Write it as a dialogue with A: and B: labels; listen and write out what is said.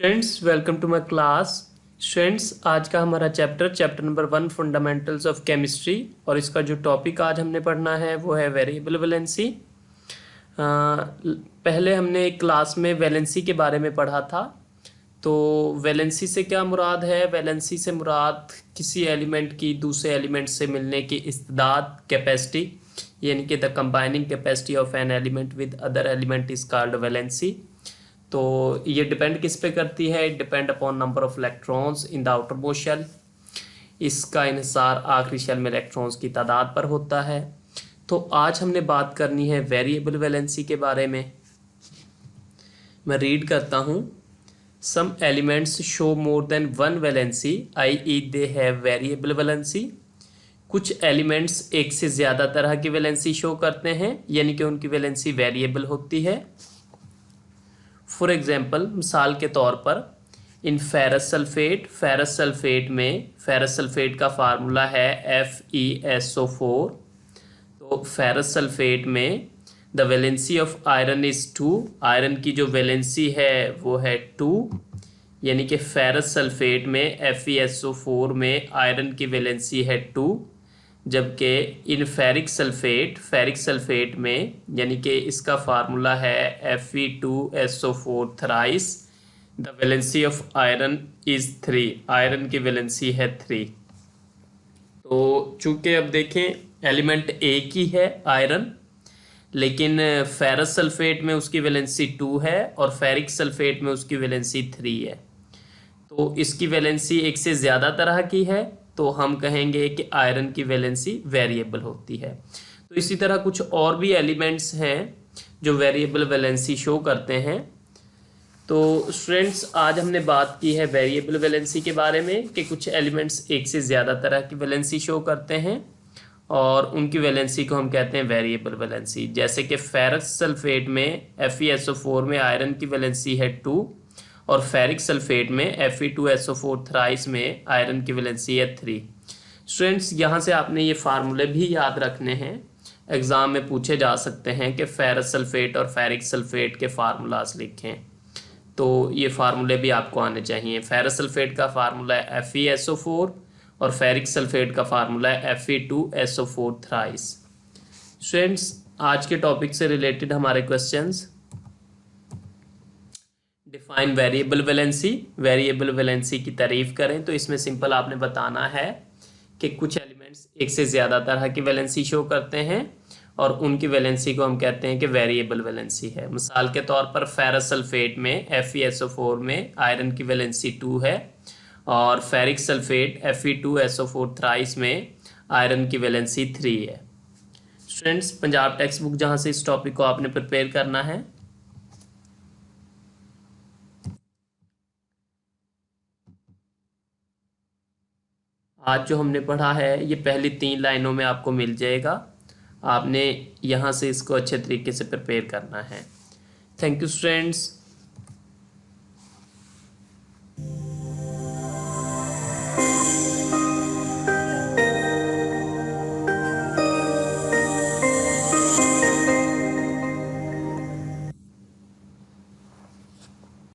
A: Students welcome to my class. Students आज का हमारा chapter number 1 fundamentals of chemistry और इसका जो टॉपिक आज हमने पढ़ना है वो है वेरिएबल वैलेंसी। पहले हमने एक क्लास में वैलेंसी के बारे में पढ़ा था। तो वैलेंसी से क्या मुराद है? वैलेंसी से मुराद किसी एलिमेंट की दूसरे एलिमेंट से मिलने की इस्तेदाद, कैपेसिटी, यानी कि the combining capacity of an element with other element is called valency. तो ये डिपेंड किस पे करती है? It depend upon number of electrons in the outermost shell. इसका इन्हिसार आखिरी शेल में इलेक्ट्रॉन्स की तादाद पर होता है। तो आज हमने बात करनी है वेरिएबल वैलेंसी के बारे में। मैं रीड करता हूँ। Some elements show more than one valency i.e. They have variable valency. कुछ एलिमेंट्स एक से ज़्यादा तरह की वैलेंसी शो करते हैं, यानी कि उनकी वैलेंसी वेरिएबल होती है। फॉर एग्जाम्पल, मिसाल के तौर पर इन फेरस सल्फेट में फेरस सल्फेट का फार्मूला है FeSO4। तो फेरस सल्फेट में the valency of iron is 2। Iron की जो वैलेंसी है वो है 2, यानी कि फेरस सल्फेट में FeSO4 में आयरन की वैलेंसी है 2, जबकि इन फेरिक सल्फेट में यानी कि इसका फार्मूला है Fe2SO4 thrice, the valency of iron is 3। Iron की वैलेंसी है 3। तो चूंकि अब देखें एलिमेंट एक ही है आयरन, लेकिन फेरस सल्फेट में उसकी वैलेंसी 2 है और फेरिक सल्फेट में उसकी वैलेंसी 3 है। तो इसकी वैलेंसी एक से ज़्यादा तरह की है, तो हम कहेंगे कि आयरन की वैलेंसी वेरिएबल होती है। तो इसी तरह कुछ और भी एलिमेंट्स हैं जो वेरिएबल वैलेंसी शो करते हैं। तो स्टूडेंट्स आज हमने बात की है वेरिएबल वैलेंसी के बारे में कि कुछ एलिमेंट्स एक से ज़्यादा तरह की वैलेंसी शो करते हैं और उनकी वैलेंसी को हम कहते हैं वेरिएबल वैलेंसी। जैसे कि फेरस सल्फेट में FeSO4 में आयरन की वैलेंसी है 2 और फेरिक सल्फेट में Fe2SO4 थ्राइस में आयरन की वैलेंसी है 3। स्टूडेंट्स यहाँ से आपने ये फार्मूले भी याद रखने हैं, एग्ज़ाम में पूछे जा सकते हैं कि फेरस सल्फेट और फेरिक सल्फेट के फार्मूलाज लिखें। तो ये फार्मूले भी आपको आने चाहिए। फेरस सल्फेट का फार्मूला है FeSO4 और फेरिक सल्फेट का फार्मूला है Fe2SO4 थ्राइस। स्टूडेंट्स आज के टॉपिक से रिलेटेड हमारे questions. Define variable valency. Variable valency की तारीफ करें तो इसमें सिंपल आपने बताना है कि कुछ एलिमेंट्स एक से ज़्यादा तरह की वैलेंसी शो करते हैं और उनकी वैलेंसी को हम कहते हैं कि वेरिएबल वैलेंसी है। मिसाल के तौर पर फेरस सल्फेट में FeSO4 में आयरन की वैलेंसी 2 है और फेरिक सल्फेट Fe2SO4 थ्राइस में आयरन की वैलेंसी 3 है। स्टूडेंट्स पंजाब टेक्स्ट बुक जहाँ से इस टॉपिक को आपने प्रिपेयर करना है। आज जो हमने पढ़ा है ये पहली 3 लाइनों में आपको मिल जाएगा। आपने यहाँ से इसको अच्छे तरीके से प्रिपेयर करना है। Thank you students.